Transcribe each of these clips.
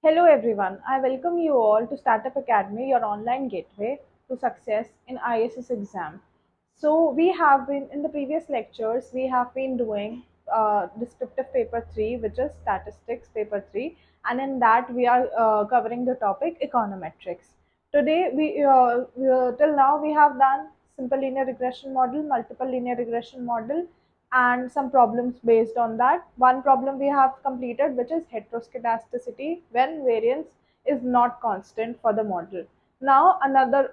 Hello everyone, I welcome you all to Startup Academy, your online gateway to success in ISS exam. So we have been in the previous lectures we have been doing descriptive paper 3, which is statistics paper 3, and in that we are covering the topic econometrics. Today till now we have done simple linear regression model, multiple linear regression model, and some problems based on that. One problem we have completed, which is heteroscedasticity when variance is not constant for the model. Now,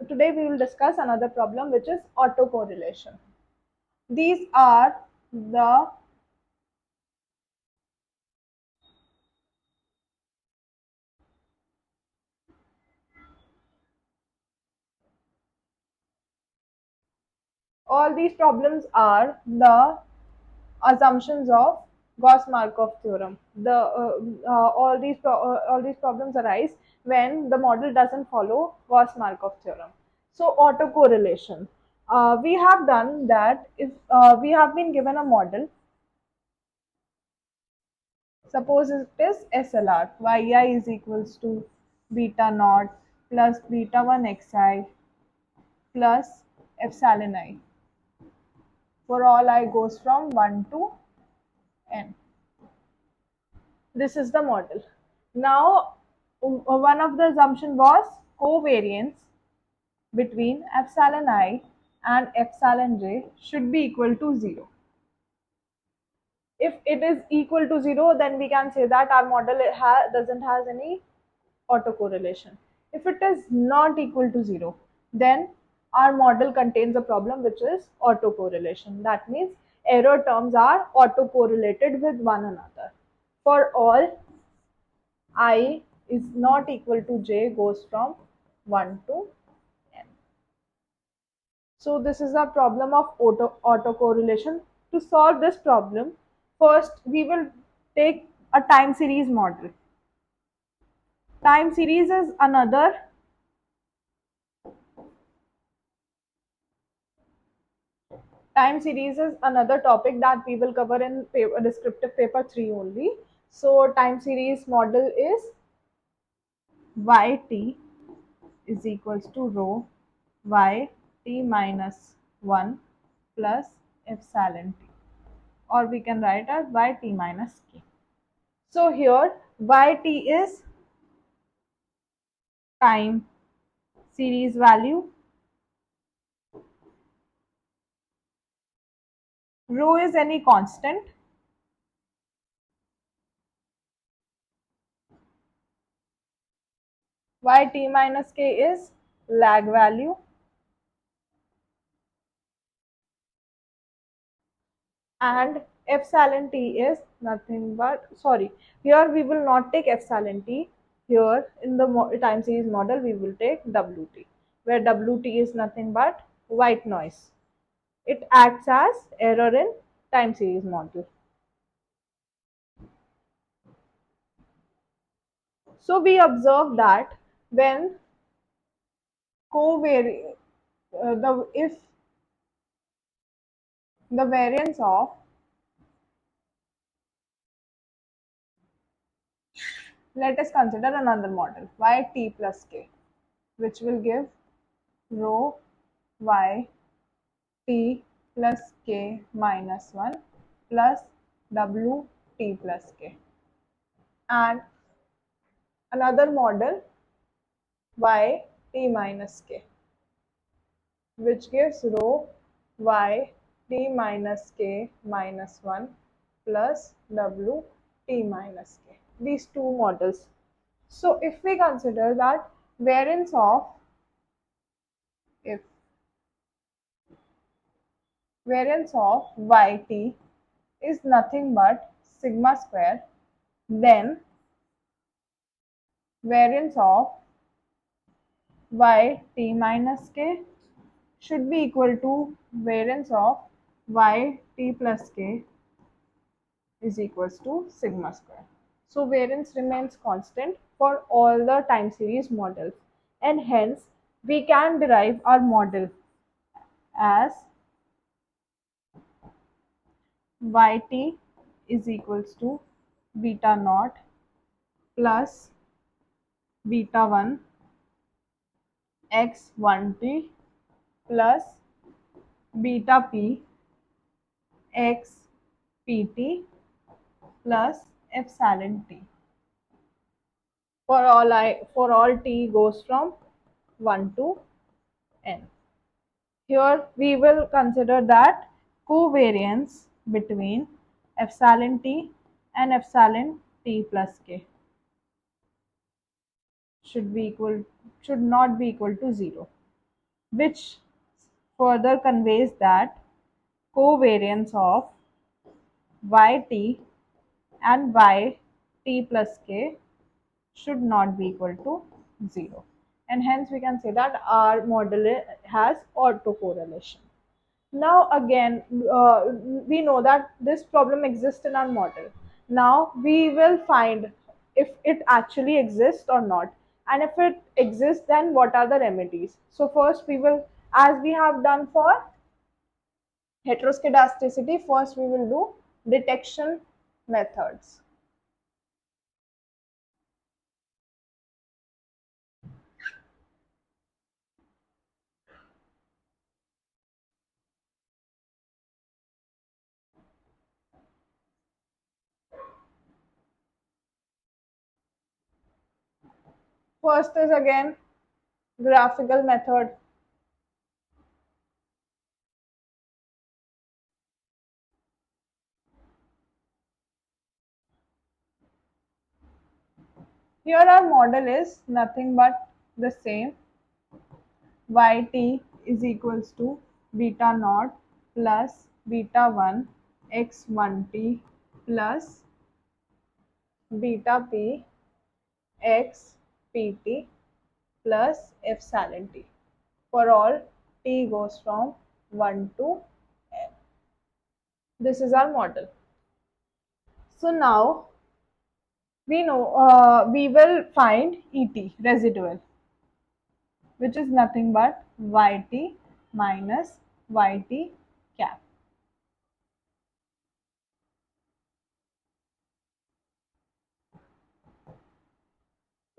today we will discuss another problem, which is autocorrelation. These are the all these problems are the assumptions of Gauss-Markov theorem. All these problems arise when the model doesn't follow Gauss-Markov theorem. So autocorrelation. We have done that if we have been given a model. Suppose it is SLR, yi is equals to beta naught plus beta 1 xi plus epsilon I, for all I goes from 1 to n. This is the model. Now, one of the assumption was covariance between epsilon I and epsilon j should be equal to 0. If it is equal to 0, then we can say that our model doesn't has any autocorrelation. If it is not equal to 0, then our model contains a problem, which is autocorrelation. That means error terms are autocorrelated with one another. For all I is not equal to j goes from 1 to n. So this is a problem of autocorrelation. To solve this problem, first we will take a time series model. Time series is another topic that we will cover in descriptive paper 3 only. So time series model is yt is equals to rho yt minus 1 plus epsilon t, or we can write as yt minus k. So here yt is time series value, rho is any constant, yt minus k is lag value, and epsilon t is nothing but, sorry, here we will not take epsilon t. Here in the time series model we will take wt, where wt is nothing but white noise. It acts as error in time series model. So we observe that when covariance the if the variance of, let us consider another model yt plus k, which will give rho y t plus k minus 1 plus w t plus k, and another model y t minus k, which gives rho y t minus k minus 1 plus w t minus k. These two models. So if we consider that variance of, if variance of yt is nothing but sigma square, then variance of yt minus k should be equal to variance of yt plus k is equals to sigma square. So variance remains constant for all the time series models, and hence we can derive our model as yt is equals to beta naught plus beta 1 x 1t plus beta p x pt plus epsilon t for all t goes from 1 to n. Here we will consider that covariance between epsilon t and epsilon t plus k should be equal should not be equal to 0, which further conveys that covariance of yt and yt plus k should not be equal to 0, and hence we can say that our model has autocorrelation. Now again, we know that this problem exists in our model. Now we will find if it actually exists or not, and if it exists, then what are the remedies. So first we will, as we have done for heteroscedasticity, first we will do detection methods. First is again graphical method. Here our model is nothing but the same. Yt is equals to beta naught plus beta 1 x 1t plus beta p x pt plus epsilon t for all t goes from 1 to n. This is our model. So now we know we will find et residual, which is nothing but yt minus yt cap.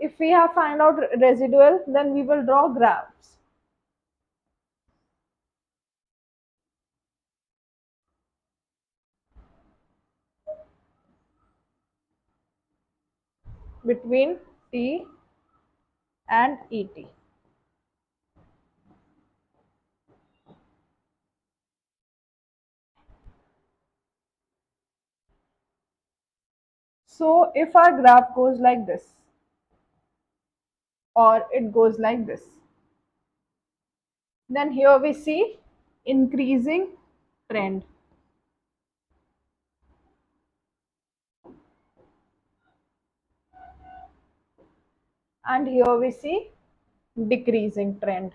If we have find out residual, then we will draw graphs. Between t and et. So if our graph goes like this, or it goes like this, then here we see increasing trend, and here we see decreasing trend.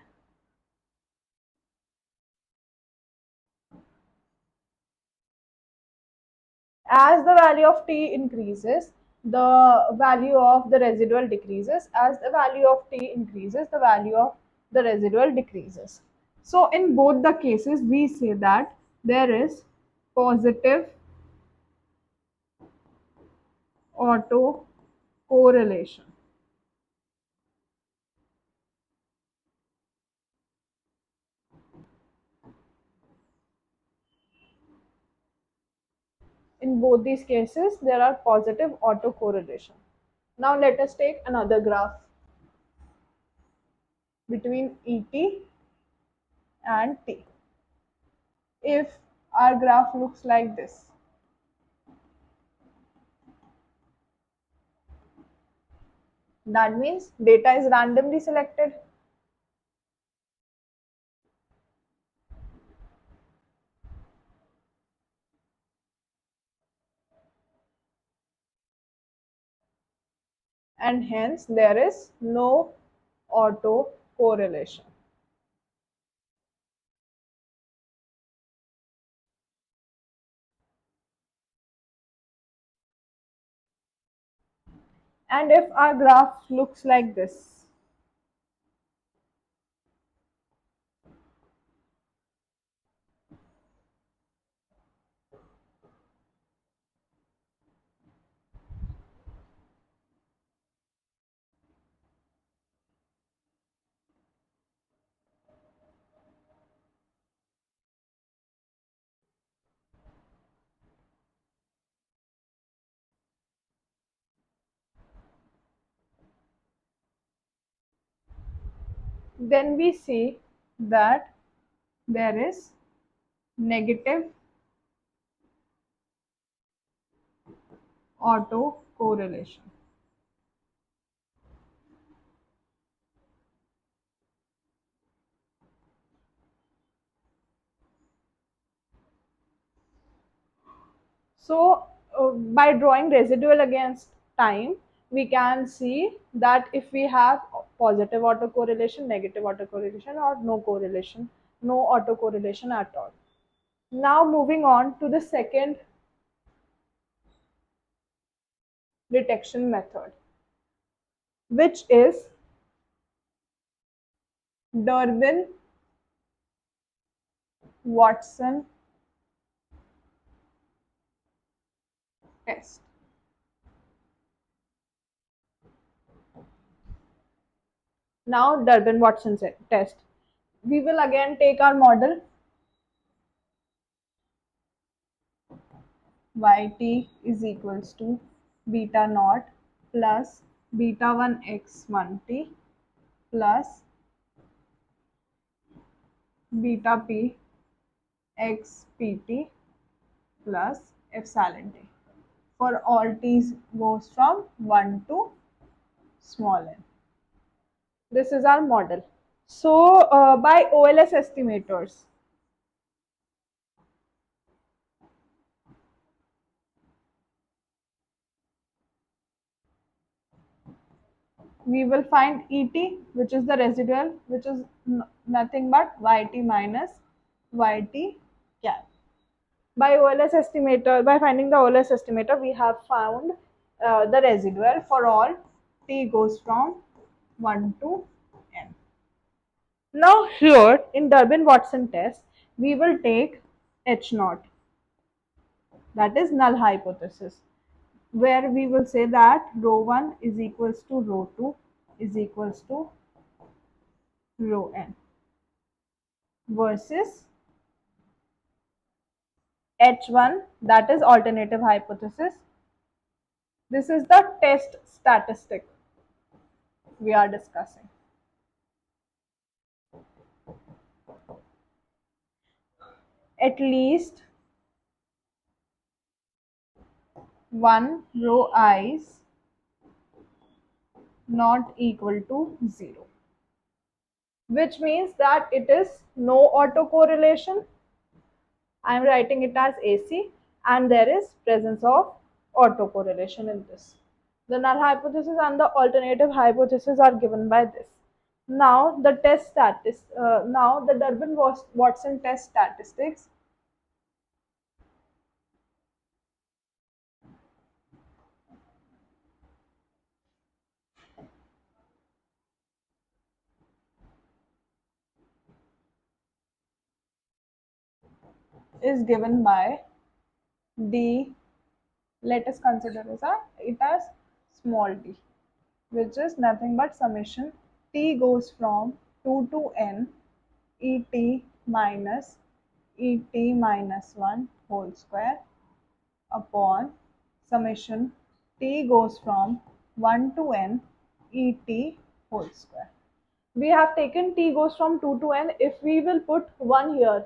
As the value of t increases, the value of the residual decreases. As the value of t increases, the value of the residual decreases. So in both the cases, we say that there is positive autocorrelation. In both these cases, there are positive autocorrelation. Now let us take another graph between ET and T. If our graph looks like this, that means data is randomly selected. And hence there is no autocorrelation. And if our graph looks like this, then we see that there is negative autocorrelation. So by drawing residual against time, we can see that if we have positive autocorrelation, negative autocorrelation, or no correlation, no autocorrelation at all. Now moving on to the second detection method, which is Durbin Watson test. Now Durbin Watson test. We will again take our model yt is equals to beta naught plus beta 1 x1t plus beta p x pt plus epsilon t for all t's goes from 1 to small n. This is our model. So by OLS estimators, we will find ET, which is the residual, which is nothing but YT minus YT cap. By OLS estimator, by finding the OLS estimator, we have found the residual for all t goes from 1 to n. Now here in Durbin-Watson test, we will take H naught, that is null hypothesis, where we will say that rho 1 is equals to rho 2 is equals to rho n versus H1, that is alternative hypothesis. This is the test statistic we are discussing. At least one row is not equal to 0, which means that it is no autocorrelation. I am writing it as AC, and there is presence of autocorrelation in this. The null hypothesis and the alternative hypothesis are given by this. Now the now the Durbin-Watson test statistics is given by d. Let us consider it as small d, which is nothing but summation t goes from 2 to n et minus et minus 1 whole square upon summation t goes from 1 to n et whole square. We have taken t goes from 2 to n. If we will put 1 here,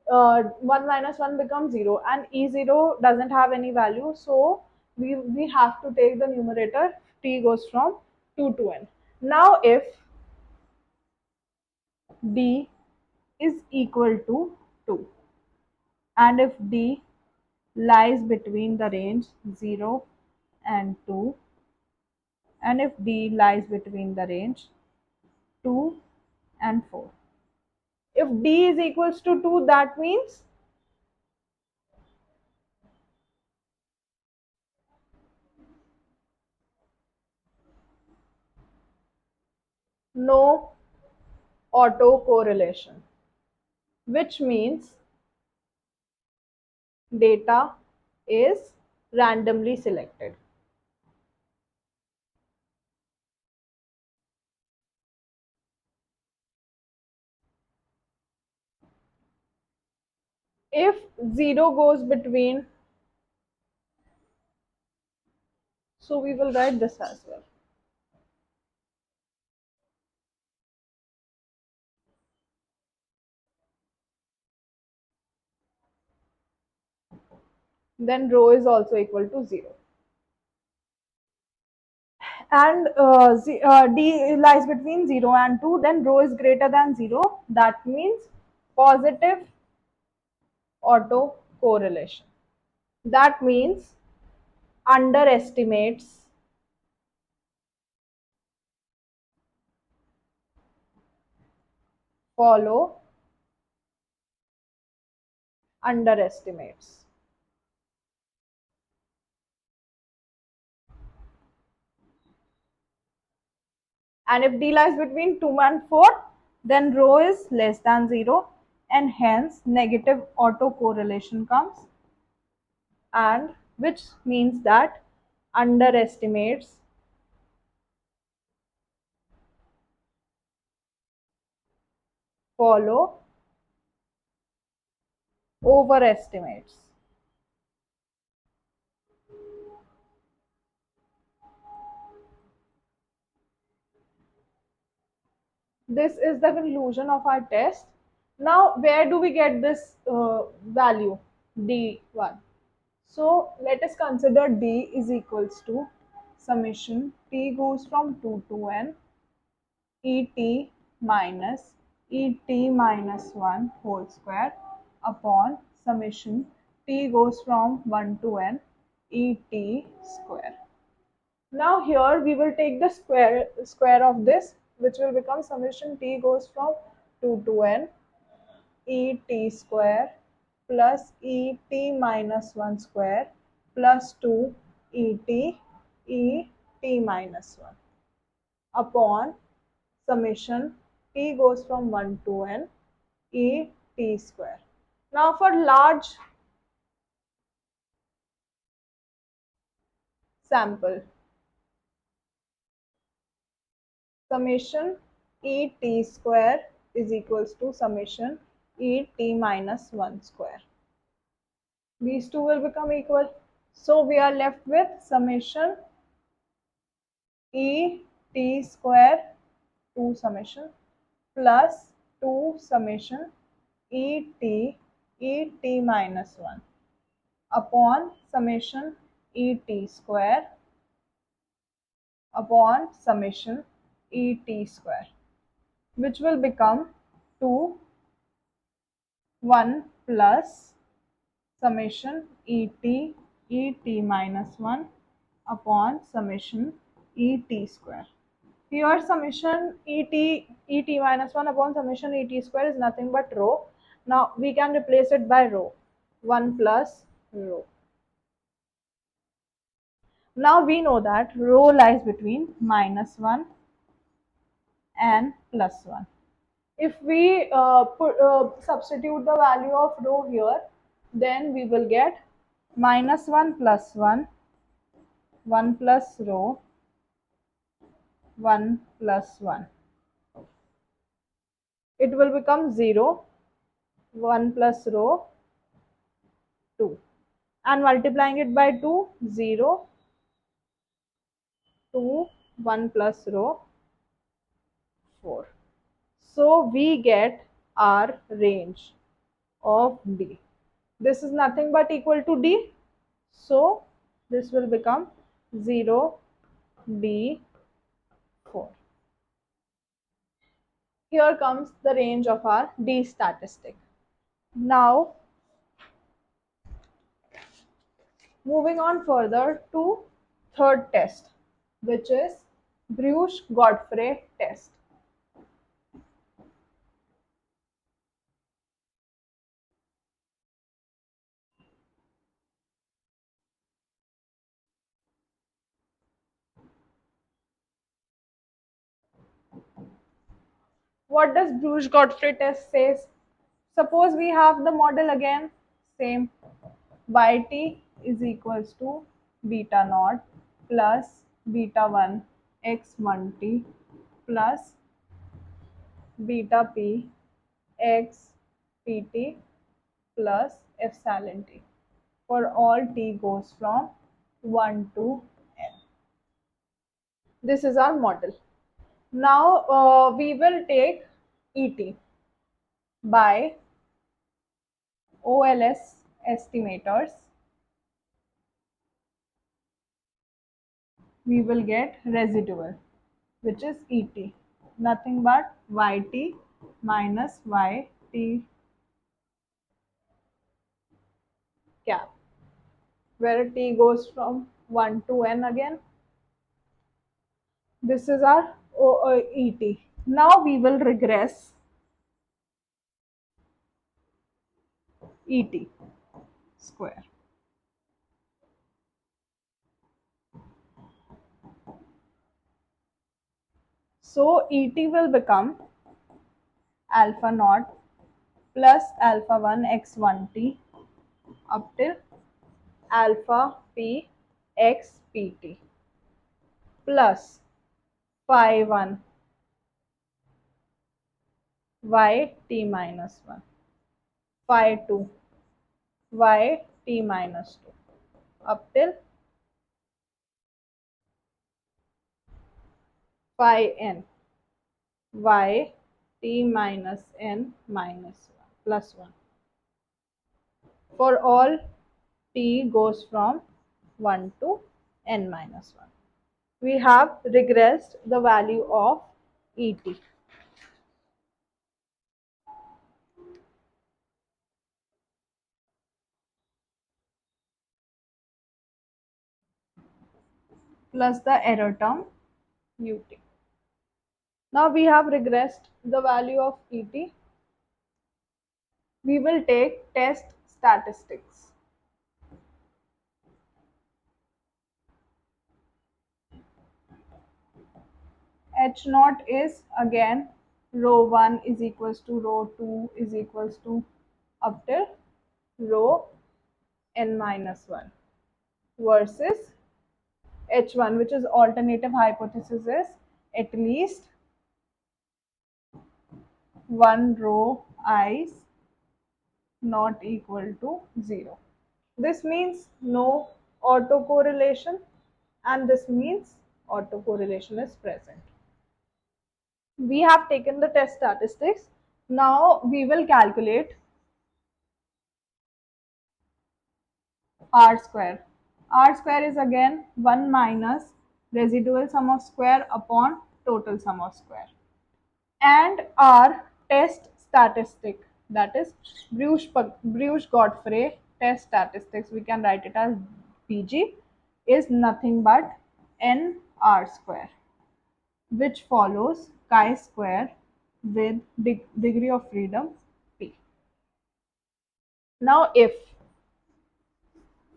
1 minus 1 becomes 0, and e0 doesn't have any value, so we have to take the numerator t goes from 2 to n. Now if d is equal to 2 and if d lies between the range 0 and 2 and if d lies between the range 2 and 4, if d is equals to 2, that means no autocorrelation, which means data is randomly selected. If 0 goes between, so we will write this as well. then rho is also equal to 0. And D lies between 0 and 2, then rho is greater than 0. That means positive autocorrelation. That means underestimates follow underestimates. And if D lies between 2 and 4, then rho is less than 0, and hence negative autocorrelation comes, and which means that underestimates follow overestimates. This is the conclusion of our test. Now, where do we get this value D1? So, let us consider D is equals to summation T goes from 2 to N Et minus Et minus 1 whole square upon summation T goes from 1 to N Et square. Now here we will take the square of this, which will become summation T goes from 2 to N Et square plus Et minus 1 square plus 2 Et minus 1 upon summation T goes from 1 to N Et square. Now for large sample, summation Et square is equals to summation Et minus 1 square. These two will become equal. So we are left with summation Et square 2 summation plus 2 summation Et minus 1 upon summation Et square upon summation Et square, which will become 2 1 plus summation Et minus 1 upon summation Et square. Here summation Et minus 1 upon summation Et square is nothing but rho. Now we can replace it by rho, 1 plus rho. Now we know that rho lies between minus 1 and plus 1. If we substitute the value of rho here, then we will get minus 1 plus 1, 1 plus rho, 1 plus 1. It will become 0, 1 plus rho, 2. And multiplying it by 2, 0, 2, 1 plus rho, 4. So we get our range of D. This is nothing but equal to D. So this will become 0, D, 4. Here comes the range of our D statistic. Now moving on further to third test, which is Breusch-Godfrey test. What does Breusch-Godfrey test says? Suppose we have the model again, same, yt is equals to beta naught plus beta 1 x1t plus beta p x pt plus epsilon t for all t goes from 1 to n. This is our model. Now we will take ET by OLS estimators we will get residual, which is Et, nothing but Yt minus Yt cap, where t goes from 1 to n again. This is our Et. Now we will regress Et square. So Et will become alpha naught plus alpha 1 x1 t up till alpha p x pt plus phi 1 y t minus 1, phi 2 y t minus 2 up till phi n y t minus n minus 1 plus 1 for all t goes from 1 to n minus 1. We have regressed the value of Et plus the error term Ut. Now we have regressed the value of Et. We will take test statistics. H naught is again rho 1 is equals to rho 2 is equals to up till rho n minus 1 versus H1, which is alternative hypothesis, is at least one row i's not equal to 0. This means no autocorrelation, and this means autocorrelation is present. We have taken the test statistics. Now we will calculate R square. R square is again 1 minus residual sum of square upon total sum of square. And our test statistic, that is Breusch Godfrey test statistics, we can write it as BG, is nothing but nr square, which follows chi square with degree of freedom p. Now if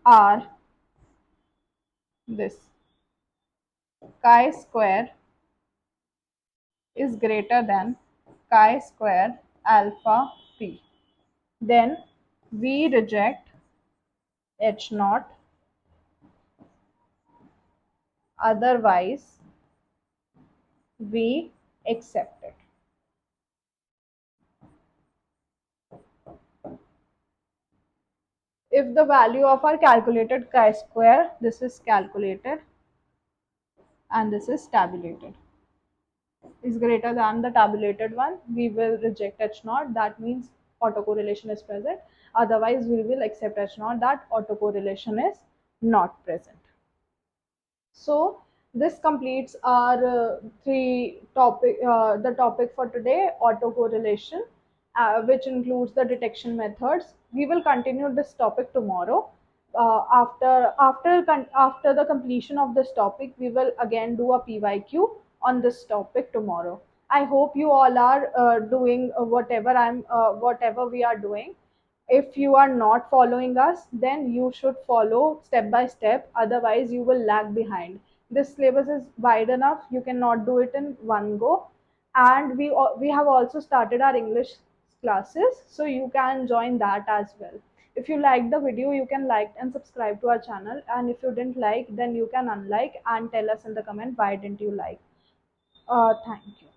r, this chi square is greater than chi square alpha p, then we reject H naught, otherwise we accept it. If the value of our calculated chi square, this is calculated and this is tabulated, is greater than the tabulated one, we will reject H naught. That means autocorrelation is present. Otherwise, we will accept H naught, that autocorrelation is not present. So this completes our the topic for today, autocorrelation, which includes the detection methods. We will continue this topic tomorrow. After the completion of this topic, we will again do a PYQ on this topic tomorrow. I hope you all are doing whatever we are doing. If you are not following us, then you should follow step by step, otherwise you will lag behind. This syllabus is wide enough, you cannot do it in one go. And we have also started our English classes, so you can join that as well. If you liked the video, you can like and subscribe to our channel, and if you didn't like, then you can unlike and tell us in the comment why didn't you like. Thank you.